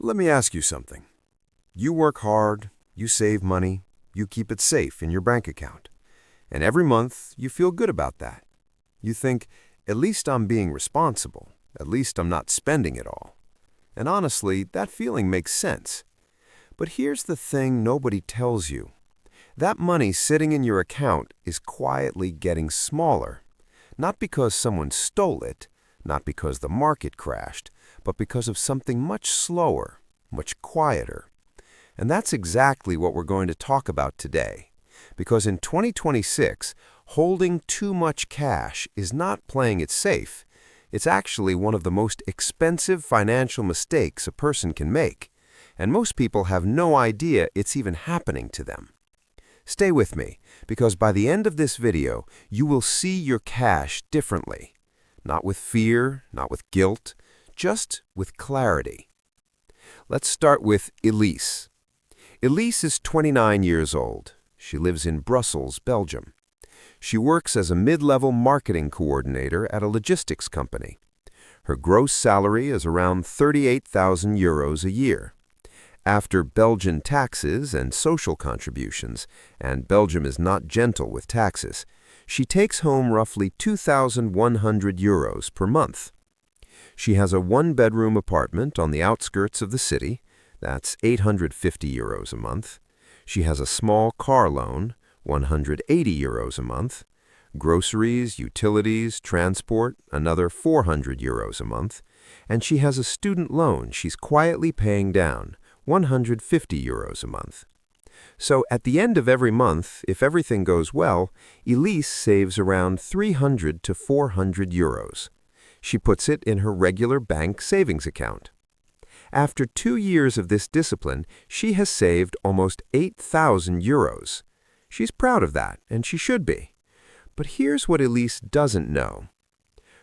Let me ask you something. You work hard, you save money, you keep it safe in your bank account. And every month, you feel good about that. You think, at least I'm being responsible. At least I'm not spending it all. And honestly, that feeling makes sense. But here's the thing nobody tells you. That money sitting in your account is quietly getting smaller. Not because someone stole it, not because the market crashed, but because of something much slower, much quieter. And that's exactly what we're going to talk about today. Because in 2026, holding too much cash is not playing it safe. It's actually one of the most expensive financial mistakes a person can make. And most people have no idea it's even happening to them. Stay with me, because by the end of this video, you will see your cash differently. Not with fear, not with guilt, just with clarity. Let's start with Elise. Elise is 29 years old. She lives in Brussels, Belgium. She works as a mid-level marketing coordinator at a logistics company. Her gross salary is around 38,000 euros a year. After Belgian taxes and social contributions, and Belgium is not gentle with taxes, she takes home roughly 2,100 euros per month. She has a one-bedroom apartment on the outskirts of the city. That's 850 euros a month. She has a small car loan, 180 euros a month. Groceries, utilities, transport, another 400 euros a month. And she has a student loan she's quietly paying down, 150 euros a month. So at the end of every month, if everything goes well, Elise saves around 300 to 400 euros. She puts it in her regular bank savings account. After 2 years of this discipline, she has saved almost 8,000 euros. She's proud of that, and she should be. But here's what Elise doesn't know.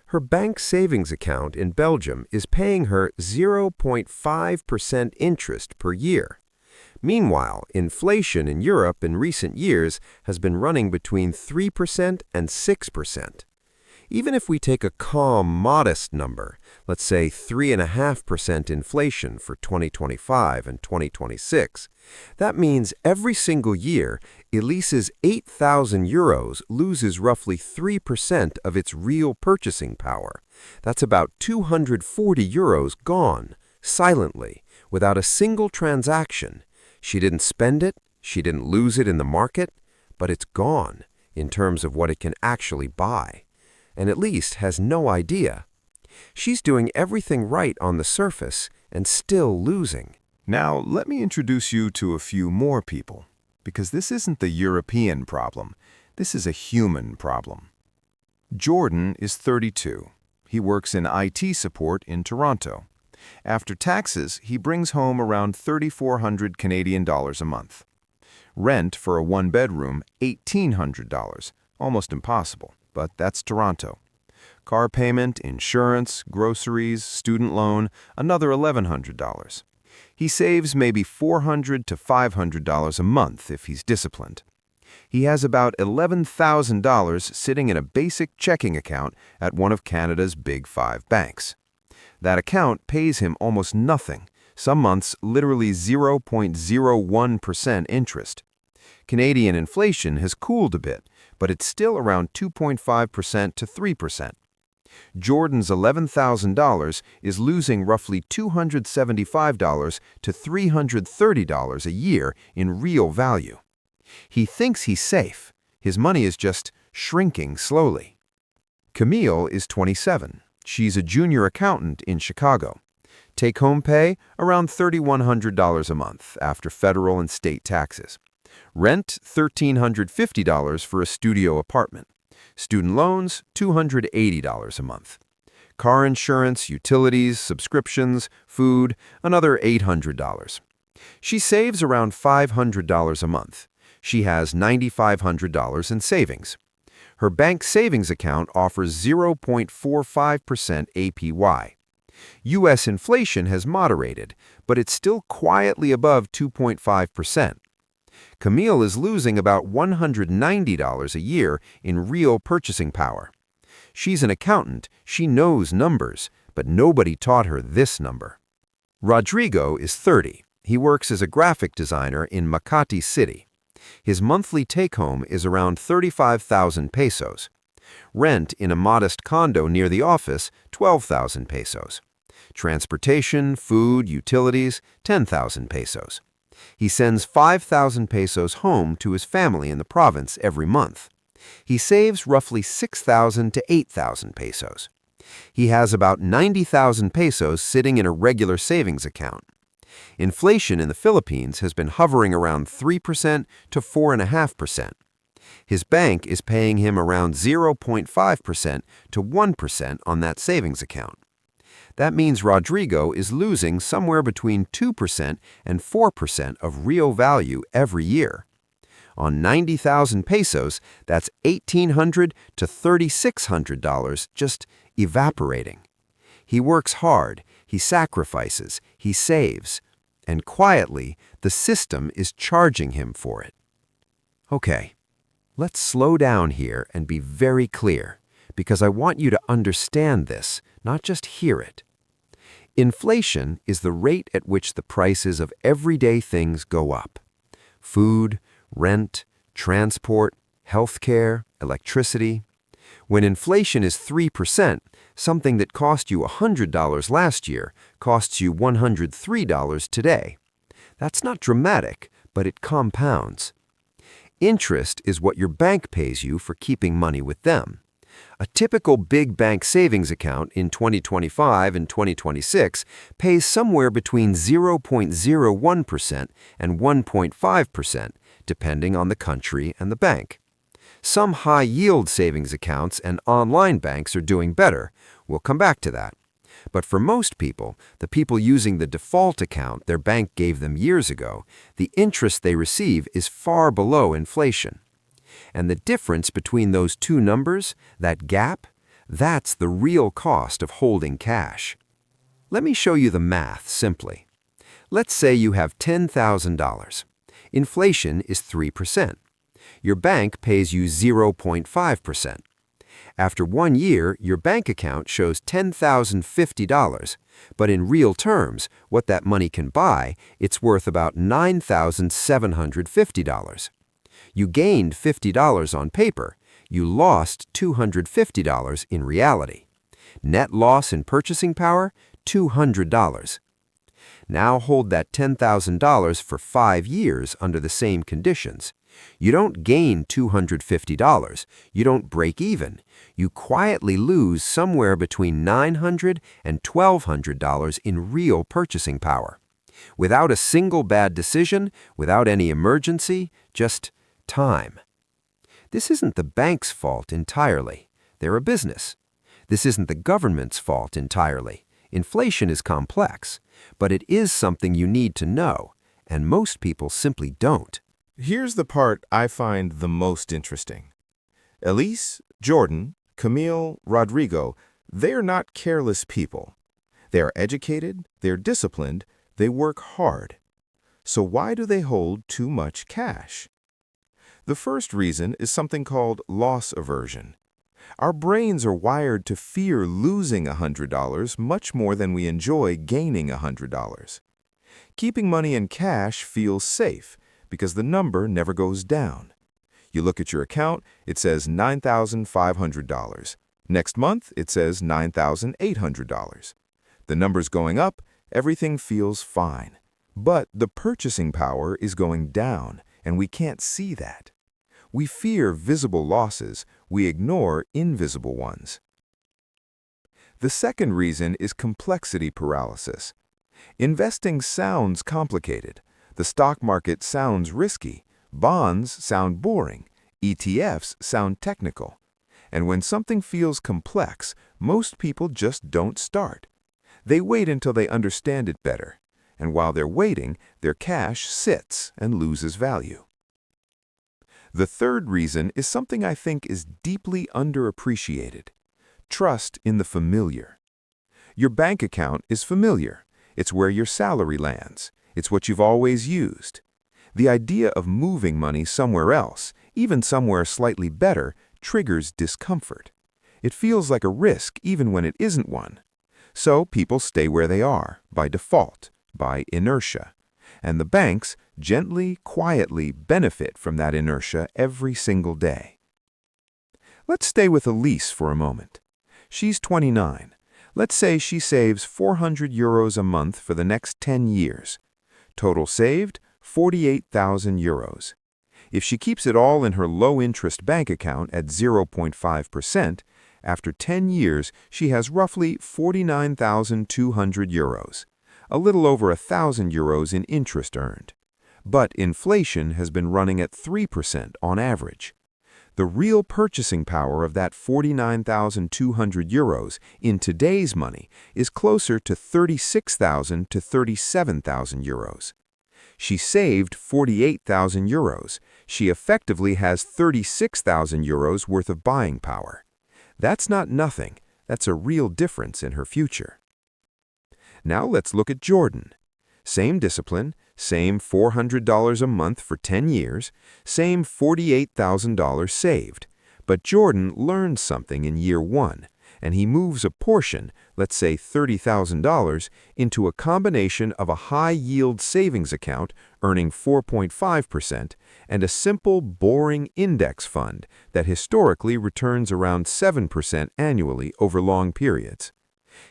Her bank savings account in Belgium is paying her 0.5% interest per year. Meanwhile, inflation in Europe in recent years has been running between 3% and 6%. Even if we take a calm, modest number, let's say 3.5% inflation for 2025 and 2026, that means every single year, Elise's 8,000 euros loses roughly 3% of its real purchasing power. That's about 240 euros gone, silently, without a single transaction. She didn't spend it, she didn't lose it in the market, but it's gone in terms of what it can actually buy. And Elise has no idea. She's doing everything right on the surface and still losing. Now, let me introduce you to a few more people, because this isn't the European problem. This is a human problem. Jordan is 32. He works in IT support in Toronto. After taxes, he brings home around 3,400 Canadian dollars a month. Rent for a one-bedroom, $1,800. Almost impossible, but that's Toronto. Car payment, insurance, groceries, student loan, another $1,100. He saves maybe $400 to $500 a month if he's disciplined. He has about $11,000 sitting in a basic checking account at one of Canada's Big Five banks. That account pays him almost nothing, some months literally 0.01% interest. Canadian inflation has cooled a bit, but it's still around 2.5% to 3%. Jordan's $11,000 is losing roughly $275 to $330 a year in real value. He thinks he's safe. His money is just shrinking slowly. Camille is 27. She's a junior accountant in Chicago. Take-home pay, around $3,100 a month after federal and state taxes. Rent, $1,350 for a studio apartment. Student loans, $280 a month. Car insurance, utilities, subscriptions, food, another $800. She saves around $500 a month. She has $9,500 in savings. Her bank savings account offers 0.45% APY. U.S. inflation has moderated, but it's still quietly above 2.5%. Camille is losing about $190 a year in real purchasing power. She's an accountant, she knows numbers, but nobody taught her this number. Rodrigo is 30. He works as a graphic designer in Makati City. His monthly take-home is around 35,000 pesos. Rent in a modest condo near the office, 12,000 pesos. Transportation, food, utilities, 10,000 pesos. He sends 5,000 pesos home to his family in the province every month. He saves roughly 6,000 to 8,000 pesos. He has about 90,000 pesos sitting in a regular savings account. Inflation in the Philippines has been hovering around 3% to 4.5%. His bank is paying him around 0.5% to 1% on that savings account. That means Rodrigo is losing somewhere between 2% and 4% of real value every year. On 90,000 pesos, that's $1,800 to $3,600 just evaporating. He works hard, he sacrifices, he saves, and quietly, the system is charging him for it. Okay, let's slow down here and be very clear, because I want you to understand this, not just hear it. Inflation is the rate at which the prices of everyday things go up. Food, rent, transport, healthcare, electricity. When inflation is 3%, something that cost you $100 last year costs you $103 today. That's not dramatic, but it compounds. Interest is what your bank pays you for keeping money with them. A typical big bank savings account in 2025 and 2026 pays somewhere between 0.01% and 1.5%, depending on the country and the bank. Some high-yield savings accounts and online banks are doing better. We'll come back to that. But for most people, the people using the default account their bank gave them years ago, the interest they receive is far below inflation. And the difference between those two numbers, that gap, that's the real cost of holding cash. Let me show you the math simply. Let's say you have $10,000. Inflation is 3%. Your bank pays you 0.5%. After 1 year, your bank account shows $10,050, but in real terms, what that money can buy, it's worth about $9,750. You gained $50 on paper. You lost $250 in reality. Net loss in purchasing power, $200. Now hold that $10,000 for 5 years under the same conditions. You don't gain $250. You don't break even. You quietly lose somewhere between $900 and $1,200 in real purchasing power. Without a single bad decision, without any emergency, just time. This isn't the bank's fault entirely. They're a business. This isn't the government's fault entirely. Inflation is complex, but it is something you need to know, and most people simply don't. Here's the part I find the most interesting. Elise, Jordan, Camille, Rodrigo, they're not careless people. They're educated, they're disciplined, they work hard. So why do they hold too much cash? The first reason is something called loss aversion. Our brains are wired to fear losing $100 much more than we enjoy gaining $100. Keeping money in cash feels safe because the number never goes down. You look at your account, it says $9,500. Next month, it says $9,800. The number's going up, everything feels fine. But the purchasing power is going down, and we can't see that. We fear visible losses, we ignore invisible ones. The second reason is complexity paralysis. Investing sounds complicated. The stock market sounds risky. Bonds sound boring. ETFs sound technical. And when something feels complex, most people just don't start. They wait until they understand it better. And while they're waiting, their cash sits and loses value. The third reason is something I think is deeply underappreciated. Trust in the familiar. Your bank account is familiar. It's where your salary lands. It's what you've always used. The idea of moving money somewhere else, even somewhere slightly better, triggers discomfort. It feels like a risk even when it isn't one. So people stay where they are, by default, by inertia. And the banks gently, quietly benefit from that inertia every single day. Let's stay with Elise for a moment. She's 29. Let's say she saves 400 euros a month for the next 10 years. Total saved, 48,000 euros. If she keeps it all in her low-interest bank account at 0.5%, after 10 years she has roughly 49,200 euros, a little over 1,000 euros in interest earned. But inflation has been running at 3% on average. The real purchasing power of that 49,200 euros in today's money is closer to 36,000 to 37,000 euros. She saved 48,000 euros. She effectively has 36,000 euros worth of buying power. That's not nothing. That's a real difference in her future. Now let's look at Jordan. Same discipline, same $400 a month for 10 years, same $48,000 saved. But Jordan learns something in year 1, and he moves a portion, let's say $30,000, into a combination of a high-yield savings account earning 4.5% and a simple, boring index fund that historically returns around 7% annually over long periods.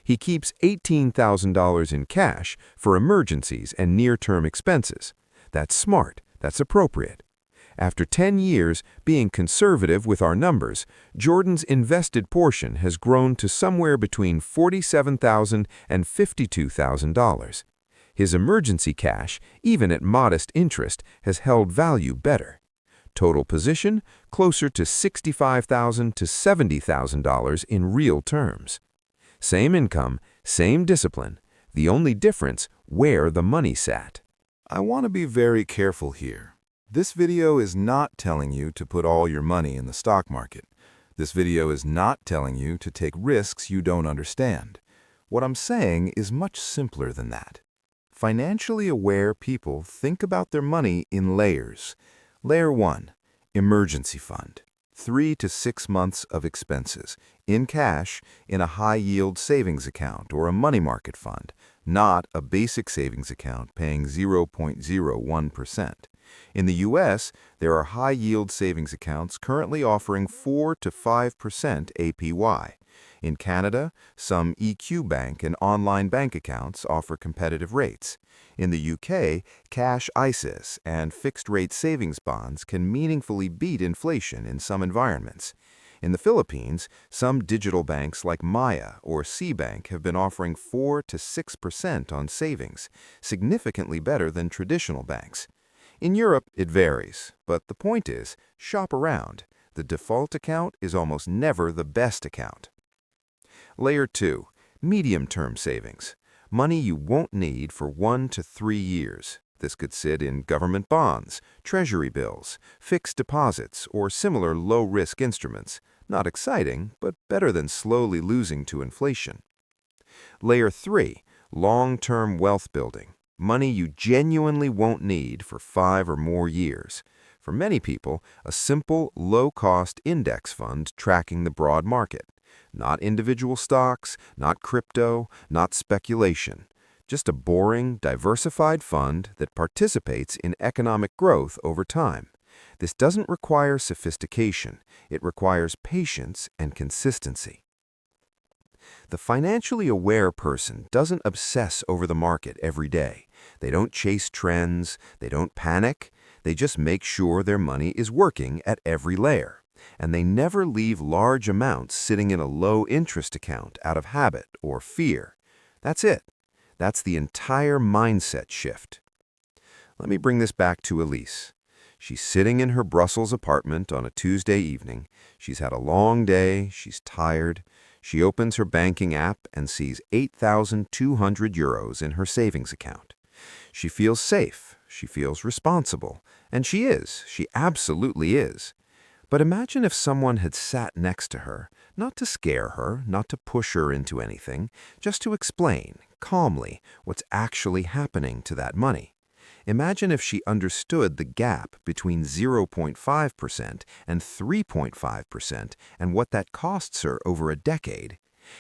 He keeps $18,000 in cash for emergencies and near-term expenses. That's smart. That's appropriate. After 10 years, being conservative with our numbers, Jordan's invested portion has grown to somewhere between $47,000 and $52,000. His emergency cash, even at modest interest, has held value better. Total position, closer to $65,000 to $70,000 in real terms. Same income, same discipline. The only difference, where the money sat. I want to be very careful here. This video is not telling you to put all your money in the stock market. This video is not telling you to take risks you don't understand. What I'm saying is much simpler than that. Financially aware people think about their money in layers. Layer 1, emergency fund. 3 to 6 months of expenses, in cash, in a high-yield savings account or a money market fund, not a basic savings account paying 0.01%. In the U.S., there are high-yield savings accounts currently offering 4 to 5% APY. In Canada, some EQ Bank and online bank accounts offer competitive rates. In the UK, cash ISAs and fixed-rate savings bonds can meaningfully beat inflation in some environments. In the Philippines, some digital banks like Maya or Cbank have been offering 4 to 6% on savings, significantly better than traditional banks. In Europe, it varies, but the point is, shop around. The default account is almost never the best account. Layer 2, medium-term savings. Money you won't need for 1 to 3 years. This could sit in government bonds, treasury bills, fixed deposits, or similar low-risk instruments. Not exciting, but better than slowly losing to inflation. Layer 3, long-term wealth building. Money you genuinely won't need for 5 or more years. For many people, a simple, low-cost index fund tracking the broad market. Not individual stocks, not crypto, not speculation. Just a boring, diversified fund that participates in economic growth over time. This doesn't require sophistication. It requires patience and consistency. The financially aware person doesn't obsess over the market every day. They don't chase trends. They don't panic. They just make sure their money is working at every layer. And they never leave large amounts sitting in a low-interest account out of habit or fear. That's it. That's the entire mindset shift. Let me bring this back to Elise. She's sitting in her Brussels apartment on a Tuesday evening. She's had a long day. She's tired. She opens her banking app and sees 8,200 euros in her savings account. She feels safe. She feels responsible. And she is. She absolutely is. But imagine if someone had sat next to her, not to scare her, not to push her into anything, just to explain, calmly, what's actually happening to that money. Imagine if she understood the gap between 0.5% and 3.5% and what that costs her over a decade.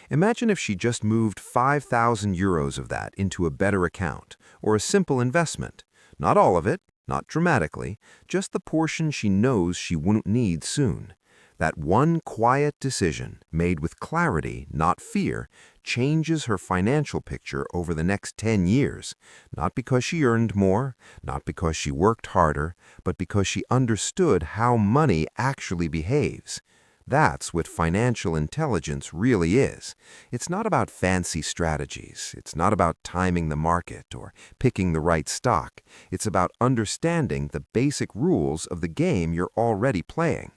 Imagine if she just moved 5,000 euros of that into a better account or a simple investment. Not all of it, not dramatically, just the portion she knows she won't need soon. That one quiet decision, made with clarity, not fear, changes her financial picture over the next 10 years, not because she earned more, not because she worked harder, but because she understood how money actually behaves. That's what financial intelligence really is. It's not about fancy strategies. It's not about timing the market or picking the right stock. It's about understanding the basic rules of the game you're already playing.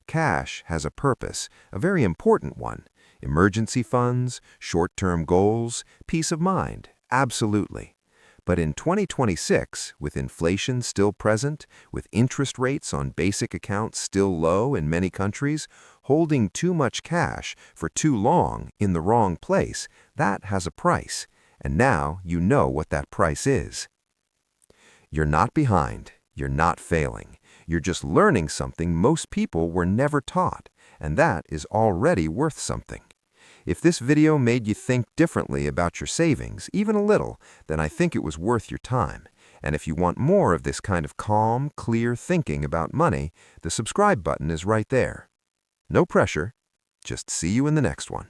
Cash has a purpose, a very important one. Emergency funds, short-term goals, peace of mind, absolutely. But in 2026, with inflation still present, with interest rates on basic accounts still low in many countries, holding too much cash for too long in the wrong place, that has a price. And now you know what that price is. You're not behind. You're not failing. You're just learning something most people were never taught, and that is already worth something. If this video made you think differently about your savings, even a little, then I think it was worth your time. And if you want more of this kind of calm, clear thinking about money, the subscribe button is right there. No pressure. Just see you in the next one.